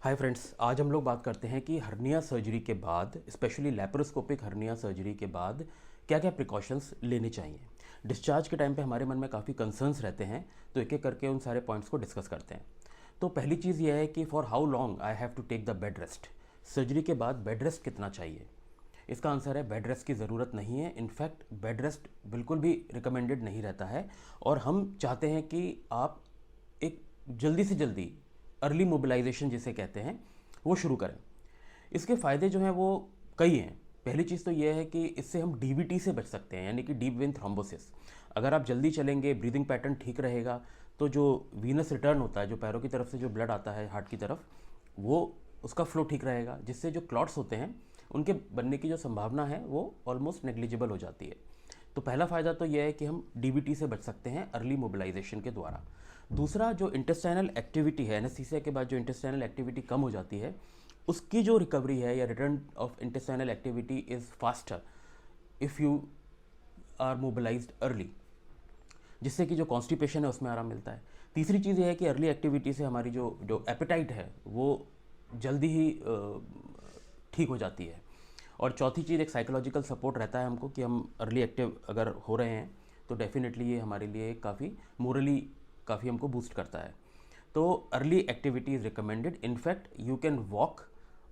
Hi friends, आज हम लोग बात करते हैं कि हर्निया सर्जरी के बाद, स्पेशली लैप्रोस्कोपिक हर्निया सर्जरी के बाद क्या क्या प्रिकॉशंस लेने चाहिए। डिस्चार्ज के टाइम पे हमारे मन में काफ़ी कंसर्न्स रहते हैं, तो एक एक करके उन सारे पॉइंट्स को डिस्कस करते हैं। तो पहली चीज़ यह है कि for how long I have to take the bed rest. Surgery के बाद बेड रेस्ट कितना चाहिए? इसका आंसर है बेड रेस्ट की ज़रूरत नहीं है। इनफैक्ट बेड रेस्ट बिल्कुल भी रिकमेंडेड नहीं रहता है, और हम चाहते हैं कि आप एक जल्दी से जल्दी अर्ली मोबिलाइजेशन जिसे कहते हैं वो शुरू करें। इसके फ़ायदे जो हैं वो कई हैं। पहली चीज़ तो ये है कि इससे हम डीवीटी से बच सकते हैं, यानी कि डीप वेन थ्रोम्बोसिस। अगर आप जल्दी चलेंगे, ब्रीदिंग पैटर्न ठीक रहेगा, तो जो वीनस रिटर्न होता है, जो पैरों की तरफ से जो ब्लड आता है हार्ट की तरफ, वो उसका फ्लो ठीक रहेगा, जिससे जो क्लॉट्स होते हैं उनके बनने की जो संभावना है वो ऑलमोस्ट नेग्लिजिबल हो जाती है। तो पहला फ़ायदा तो यह है कि हम डीवीटी से बच सकते हैं अर्ली मोबिलाइजेशन के द्वारा। दूसरा, जो इंटेस्टाइनल एक्टिविटी है, एनेस्थीसिया के बाद जो इंटेस्टाइनल एक्टिविटी कम हो जाती है, उसकी जो रिकवरी है या return of intestinal activity is faster if you are mobilised early, जिससे कि जो कॉन्स्टिपेशन है उसमें आराम मिलता है। तीसरी चीज़ ये है कि अर्ली एक्टिविटी से हमारी जो जो एपेटाइट है वो जल्दी ही ठीक हो जाती है। और चौथी चीज़, एक साइकोलॉजिकल सपोर्ट रहता है हमको कि हम अर्ली एक्टिव अगर हो रहे हैं तो डेफिनेटली ये हमारे लिए काफ़ी मोरली काफ़ी हमको बूस्ट करता है। तो early activity is recommended. In fact you can walk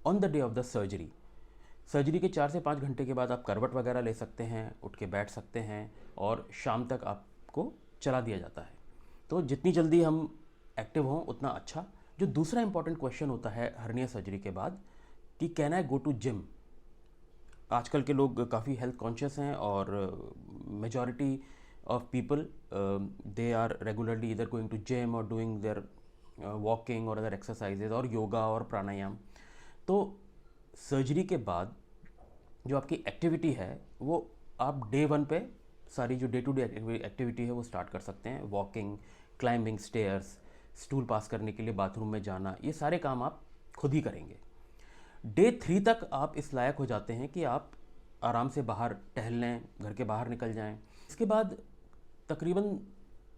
on the day of the surgery. Surgery के 4 से 5 घंटे के बाद आप करवट वगैरह ले सकते हैं, उठ के बैठ सकते हैं, और शाम तक आपको चला दिया जाता है। तो जितनी जल्दी हम एक्टिव हों उतना अच्छा। जो दूसरा इंपॉर्टेंट क्वेश्चन होता है हर्निया सर्जरी के बाद कि can I go to gym. आजकल के लोग काफ़ी हेल्थ कॉन्शियस हैं, और majority of people they are regularly इधर गोइंग टू जिम और डूइंग देयर वॉकिंग और अदर एक्सरसाइजेज और योगा और प्राणायाम। तो सर्जरी के बाद जो आपकी एक्टिविटी है वो आप डे वन पे सारी जो डे टू डे एक्टिविटी है वो स्टार्ट कर सकते हैं। Walking, climbing stairs, stool pass करने के लिए बाथरूम में जाना, ये सारे काम आप खुद ही करेंगे। डे 3 तक आप इस लायक हो जाते हैं कि आप आराम से बाहर टहल लें, घर के बाहर निकल जाएं। इसके बाद तकरीबन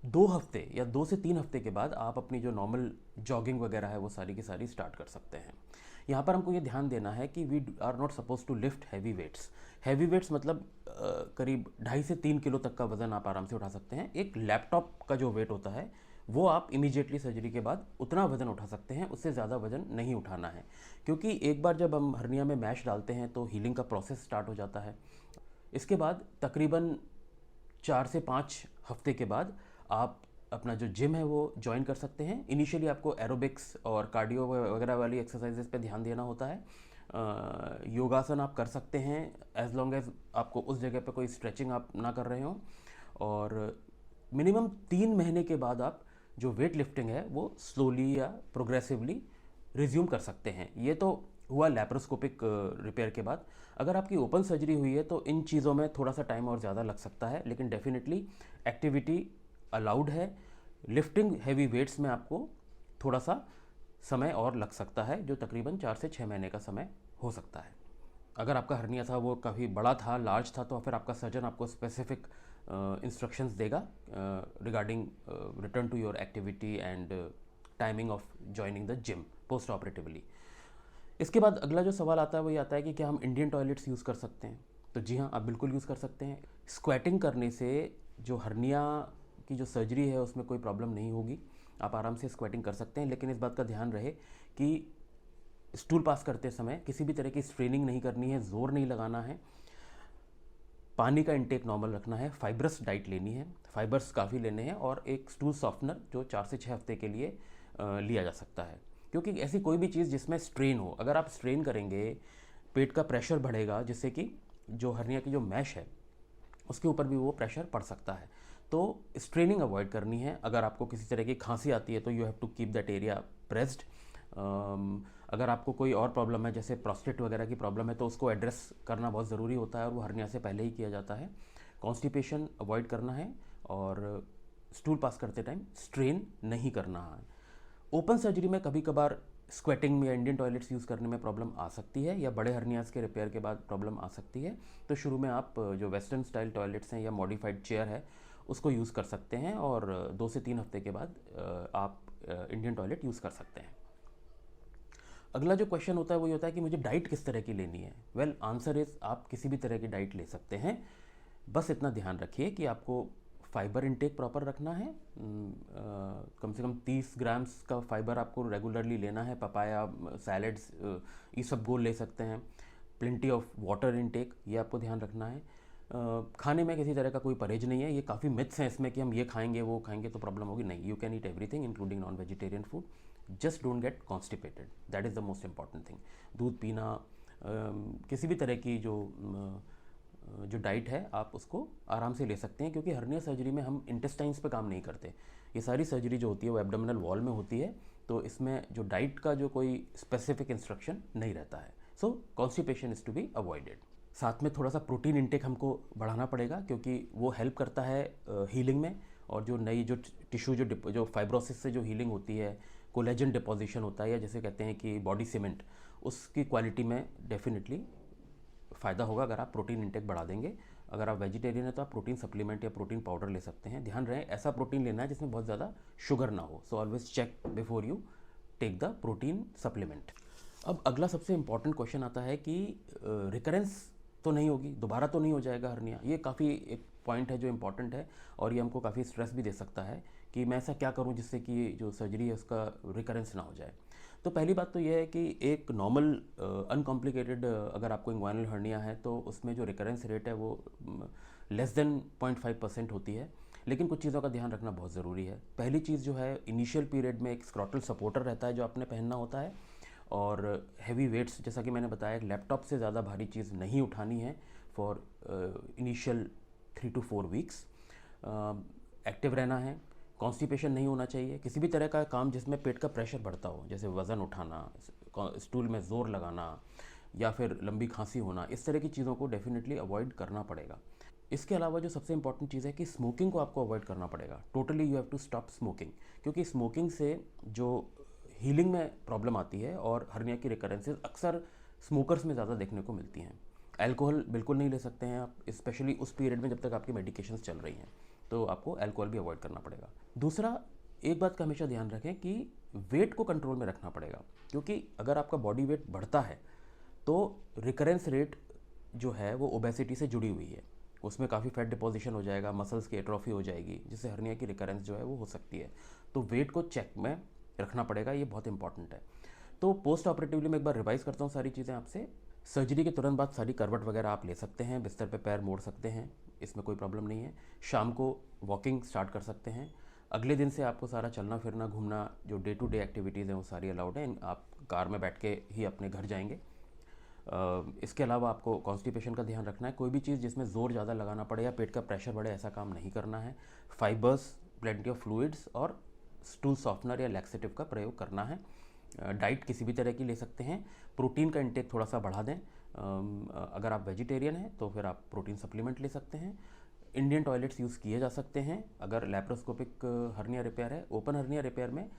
2 हफ्ते या 2 से 3 हफ्ते के बाद आप अपनी जो नॉर्मल जॉगिंग वगैरह है वो सारी की सारी स्टार्ट कर सकते हैं। यहाँ पर हमको ये ध्यान देना है कि we are not suppose to lift heavy weights. Heavy weights मतलब करीब 2.5 से 3 किलो तक का वज़न आप आराम से उठा सकते हैं। एक लैपटॉप का जो वेट होता है वो आप इमीडिएटली सर्जरी के बाद उतना वज़न उठा सकते हैं, उससे ज़्यादा वज़न नहीं उठाना है, क्योंकि एक बार जब हम हर्निया में मैश डालते हैं तो हीलिंग का प्रोसेस स्टार्ट हो जाता है। इसके बाद तकरीबन 4 से 5 हफ्ते के बाद आप अपना जो जिम है वो ज्वाइन कर सकते हैं। इनिशियली आपको एरोबिक्स और कार्डियो वगैरह वाली एक्सरसाइजेस पे ध्यान देना होता है। योगासन आप कर सकते हैं एज लॉन्ग एज आपको उस जगह पे कोई स्ट्रेचिंग आप ना कर रहे हों, और मिनिमम 3 महीने के बाद आप जो वेट लिफ्टिंग है वो स्लोली या प्रोग्रेसिवली रिज्यूम कर सकते हैं। ये तो हुआ लैप्रोस्कोपिक रिपेयर के बाद। अगर आपकी ओपन सर्जरी हुई है तो इन चीज़ों में थोड़ा सा टाइम और ज़्यादा लग सकता है, लेकिन डेफिनेटली एक्टिविटी अलाउड है। लिफ्टिंग हैवी वेट्स में आपको थोड़ा सा समय और लग सकता है, जो तकरीबन 4 से 6 महीने का समय हो सकता है। अगर आपका हर्निया था वो काफ़ी बड़ा था, लार्ज था, तो फिर आपका सर्जन आपको स्पेसिफिक इंस्ट्रक्शंस देगा regarding return to your activity and timing of joining the gym post operatively. इसके बाद अगला जो सवाल आता है वो ये आता है कि क्या हम इंडियन टॉयलेट्स यूज़ कर सकते हैं? तो जी हाँ, आप बिल्कुल यूज़ कर सकते हैं। स्क्वैटिंग करने से जो हर्निया की जो सर्जरी है उसमें कोई प्रॉब्लम नहीं होगी। आप आराम से स्क्वैटिंग कर सकते हैं, लेकिन इस बात का ध्यान रहे कि स्टूल पास करते समय किसी भी तरह की स्ट्रेनिंग नहीं करनी है, ज़ोर नहीं लगाना है, पानी का इंटेक नॉर्मल रखना है, फाइब्रस डाइट लेनी है, फाइबर्स काफ़ी लेने हैं, और एक स्टूल सॉफ्टनर जो 4 से 6 हफ्ते के लिए लिया जा सकता है। क्योंकि ऐसी कोई भी चीज़ जिसमें स्ट्रेन हो, अगर आप स्ट्रेन करेंगे पेट का प्रेशर बढ़ेगा, जिससे कि जो हर्निया की जो मैश है उसके ऊपर भी वो प्रेशर पड़ सकता है। तो स्ट्रेनिंग अवॉइड करनी है। अगर आपको किसी तरह की खांसी आती है तो you have to keep that area pressed. अगर आपको कोई और प्रॉब्लम है, जैसे प्रोस्टेट वगैरह की प्रॉब्लम है, तो उसको एड्रेस करना बहुत ज़रूरी होता है, और वो हर्निया से पहले ही किया जाता है। कॉन्स्टिपेशन अवॉइड करना है, और स्टूल पास करते टाइम स्ट्रेन नहीं करना है। ओपन सर्जरी में कभी कभार स्क्वेटिंग में या इंडियन टॉयलेट्स यूज़ करने में प्रॉब्लम आ सकती है, या बड़े हर्नियाज के रिपेयर के बाद प्रॉब्लम आ सकती है। तो शुरू में आप जो वेस्टर्न स्टाइल टॉयलेट्स हैं या मॉडिफाइड चेयर है उसको यूज़ कर सकते हैं, और 2 से 3 हफ्ते के बाद आप इंडियन टॉयलेट यूज़ कर सकते हैं। अगला जो क्वेश्चन होता है वो ये होता है कि मुझे डाइट किस तरह की लेनी है। वेल आंसर इज़ आप किसी भी तरह की डाइट ले सकते हैं, बस इतना ध्यान रखिए कि आपको फाइबर इनटेक प्रॉपर रखना है। कम से कम 30 ग्राम्स का फाइबर आपको रेगुलरली लेना है। पपाया, सैलड्स, ये सब गोल ले सकते हैं। प्लेंटी ऑफ वाटर इनटेक, ये आपको ध्यान रखना है। खाने में किसी तरह का कोई परहेज नहीं है। ये काफ़ी मिथ्स हैं इसमें कि हम ये खाएंगे वो खाएंगे तो प्रॉब्लम होगी, नहीं। You can eat everything including non vegetarian food, just don't get constipated, that is the most important thing. दूध पीना, किसी भी तरह की जो डाइट है आप उसको आराम से ले सकते हैं, क्योंकि हर्निया सर्जरी में हम इंटेस्टाइन्स पे काम नहीं करते। ये सारी सर्जरी जो होती है वो एब्डोमिनल वॉल में होती है, तो इसमें जो डाइट का जो कोई स्पेसिफिक इंस्ट्रक्शन नहीं रहता है। So constipation is to be avoided. साथ में थोड़ा सा प्रोटीन इंटेक हमको बढ़ाना पड़ेगा, क्योंकि वो हेल्प करता है हीलिंग में, और जो नई जो टिश्यू जो फाइब्रोसिस से जो हीलिंग होती है, कोलेजन डिपोजिशन होता है, या जैसे कहते हैं कि बॉडी सीमेंट, उसकी क्वालिटी में डेफिनेटली फ़ायदा होगा अगर आप प्रोटीन इंटेक बढ़ा देंगे। अगर आप वेजिटेरियन है तो आप प्रोटीन सप्लीमेंट या प्रोटीन पाउडर ले सकते हैं। ध्यान रहे ऐसा प्रोटीन लेना है जिसमें बहुत ज़्यादा शुगर ना हो। So always check before you take the protein supplement. अब अगला सबसे इम्पॉर्टेंट क्वेश्चन आता है कि रिकरेंस तो नहीं होगी, दोबारा तो नहीं हो जाएगा हर्निया। ये काफ़ी एक पॉइंट है जो इम्पॉर्टेंट है, और ये हमको काफ़ी स्ट्रेस भी दे सकता है कि मैं ऐसा क्या करूं जिससे कि जो सर्जरी है उसका रिकरेंस ना हो जाए। तो पहली बात तो यह है कि एक नॉर्मल अनकॉम्प्लिकेटेड अगर आपको इंग्वाइनल हर्निया है तो उसमें जो रिकरेंस रेट है वो लेस देन 0.5% होती है। लेकिन कुछ चीज़ों का ध्यान रखना बहुत ज़रूरी है। पहली चीज़ जो है, इनिशियल पीरियड में एक स्क्रॉटल सपोर्टर रहता है जो आपने पहनना होता है, और हैवी वेट्स, जैसा कि मैंने बताया, लैपटॉप से ज़्यादा भारी चीज़ नहीं उठानी है for initial 3 to 4 weeks. Active रहना है, कॉन्स्टिपेशन नहीं होना चाहिए। किसी भी तरह का काम जिसमें पेट का प्रेशर बढ़ता हो, जैसे वज़न उठाना, स्टूल में ज़ोर लगाना, या फिर लंबी खांसी होना, इस तरह की चीज़ों को डेफिनेटली अवॉइड करना पड़ेगा। इसके अलावा जो सबसे इंपॉर्टेंट चीज़ है कि स्मोकिंग को आपको अवॉइड करना पड़ेगा। Totally you have to stop smoking, क्योंकि स्मोकिंग से जो हीलिंग में प्रॉब्लम आती है और हर्निया की रिकरेंसेस अक्सर स्मोकर्स में ज़्यादा देखने को मिलती हैं। अल्कोहल बिल्कुल नहीं ले सकते हैं आप, स्पेशली उस पीरियड में जब तक आपकी मेडिकेशंस चल रही हैं, तो आपको अल्कोहल भी अवॉइड करना पड़ेगा। दूसरा, एक बात का हमेशा ध्यान रखें कि वेट को कंट्रोल में रखना पड़ेगा, क्योंकि अगर आपका बॉडी वेट बढ़ता है तो रिकरेंस रेट जो है वो ओबेसिटी से जुड़ी हुई है। उसमें काफ़ी फैट डिपोजिशन हो जाएगा, मसल्स की एट्रोफी हो जाएगी, जिससे हर्निया की रिकरेंस जो है वो हो सकती है। तो वेट को चेक में रखना पड़ेगा, ये बहुत इंपॉर्टेंट है। तो पोस्ट ऑपरेटिवली मैं एक बार रिवाइज करता हूँ सारी चीज़ें आपसे। सर्जरी के तुरंत बाद सारी करवट वगैरह आप ले सकते हैं, बिस्तर पे पैर मोड़ सकते हैं, इसमें कोई प्रॉब्लम नहीं है। शाम को वॉकिंग स्टार्ट कर सकते हैं। अगले दिन से आपको सारा चलना फिरना घूमना, जो डे टू डे एक्टिविटीज़ हैं वो सारी अलाउड हैं। आप कार में बैठ के ही अपने घर जाएंगे। इसके अलावा आपको कॉन्स्टिपेशन का ध्यान रखना है। कोई भी चीज़ जिसमें ज़ोर ज़्यादा लगाना पड़े या पेट का प्रेशर बढ़े, ऐसा काम नहीं करना है। फाइबर्स, प्लेंटी ऑफ फ्लूइड्स और स्टूल सॉफ्टनर या लैक्सेटिव का प्रयोग करना है। डाइट किसी भी तरह की ले सकते हैं। प्रोटीन का इंटेक थोड़ा सा बढ़ा दें। अगर आप वेजिटेरियन हैं तो फिर आप प्रोटीन सप्लीमेंट ले सकते हैं। इंडियन टॉयलेट्स यूज़ किए जा सकते हैं अगर लैप्रोस्कोपिक हर्निया रिपेयर है। ओपन हर्निया रिपेयर में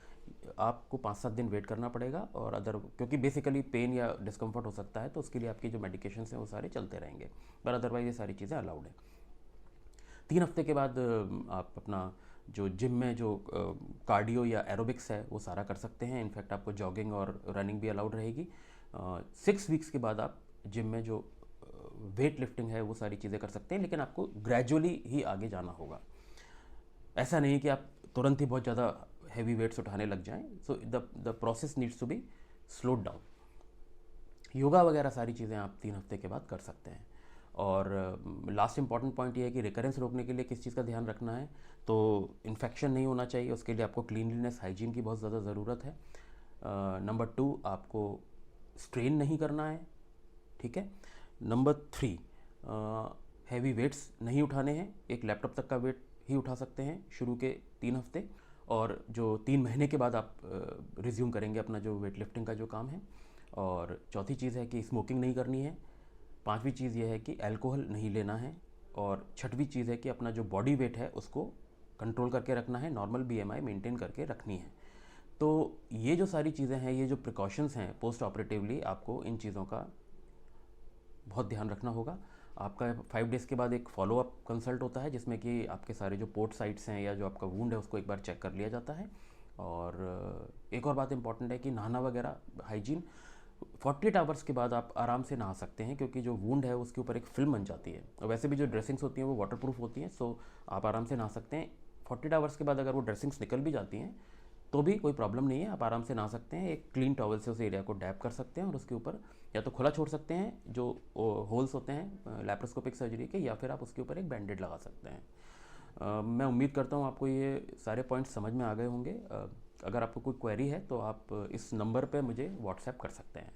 आपको 5-7 दिन वेट करना पड़ेगा, और अदर क्योंकि बेसिकली पेन या डिस्कम्फर्ट हो सकता है, तो उसके लिए आपकी जो मेडिकेशंस हैं वो सारे चलते रहेंगे, पर अदरवाइज ये सारी चीज़ें अलाउड है। 3 हफ्ते के बाद आप अपना जो जिम में जो कार्डियो या एरोबिक्स है वो सारा कर सकते हैं। इनफैक्ट आपको जॉगिंग और रनिंग भी अलाउड रहेगी। 6 वीक्स के बाद आप जिम में जो वेट लिफ्टिंग है वो सारी चीज़ें कर सकते हैं, लेकिन आपको ग्रेजुअली ही आगे जाना होगा। ऐसा नहीं कि आप तुरंत ही बहुत ज़्यादा हैवी वेट्स उठाने लग जाएं। So the process needs to be slowed down. Yoga वगैरह सारी चीज़ें आप 3 हफ्ते के बाद कर सकते हैं। और लास्ट इंपॉर्टेंट पॉइंट ये है कि रिकरेंस रोकने के लिए किस चीज़ का ध्यान रखना है, तो इन्फेक्शन नहीं होना चाहिए। उसके लिए आपको क्लीनलीनेस, हाइजीन की बहुत ज़्यादा ज़रूरत है। नंबर 2, आपको स्ट्रेन नहीं करना है, ठीक है। नंबर 3, हैवी वेट्स नहीं उठाने हैं। एक लैपटॉप तक का वेट ही उठा सकते हैं शुरू के 3 हफ्ते, और जो 3 महीने के बाद आप रिज्यूम करेंगे अपना जो वेट लिफ्टिंग का जो काम है। और चौथी चीज़ है कि स्मोकिंग नहीं करनी है। 5वीं चीज़ ये है कि अल्कोहल नहीं लेना है। और 6वीं चीज़ है कि अपना जो बॉडी वेट है उसको कंट्रोल करके रखना है, नॉर्मल BMI मेंटेन करके रखनी है। तो ये जो सारी चीज़ें हैं, ये जो प्रिकॉशंस हैं पोस्ट ऑपरेटिवली, आपको इन चीज़ों का बहुत ध्यान रखना होगा। आपका 5 डेज़ के बाद एक फॉलोअप कंसल्ट होता है, जिसमें कि आपके सारे जो पोर्ट साइट्स हैं या जो आपका वुंड है उसको एक बार चेक कर लिया जाता है। और एक और बात इंपॉर्टेंट है कि नहाना वगैरह हाइजीन 48 आवर्स के बाद आप आराम से नहा सकते हैं, क्योंकि जो वूंड है उसके ऊपर एक फिल्म बन जाती है, और वैसे भी जो ड्रेसिंग्स होती हैं वो वाटरप्रूफ होती हैं, सो आप आराम से नहा सकते हैं। 48 आवर्स के बाद अगर वो ड्रेसिंग्स निकल भी जाती हैं तो भी कोई प्रॉब्लम नहीं है, आप आराम से नहा सकते हैं। एक क्लीन टॉवल से उस एरिया को डैप कर सकते हैं और उसके ऊपर या तो खुला छोड़ सकते हैं जो होल्स होते हैं लैप्रोस्कोपिक सर्जरी के, या फिर आप उसके ऊपर एक बैंडेड लगा सकते हैं। मैं उम्मीद करता हूँ आपको ये सारे पॉइंट्स समझ में आ गए होंगे। अगर आपको कोई क्वेरी है तो आप इस नंबर पे मुझे व्हाट्सएप कर सकते हैं।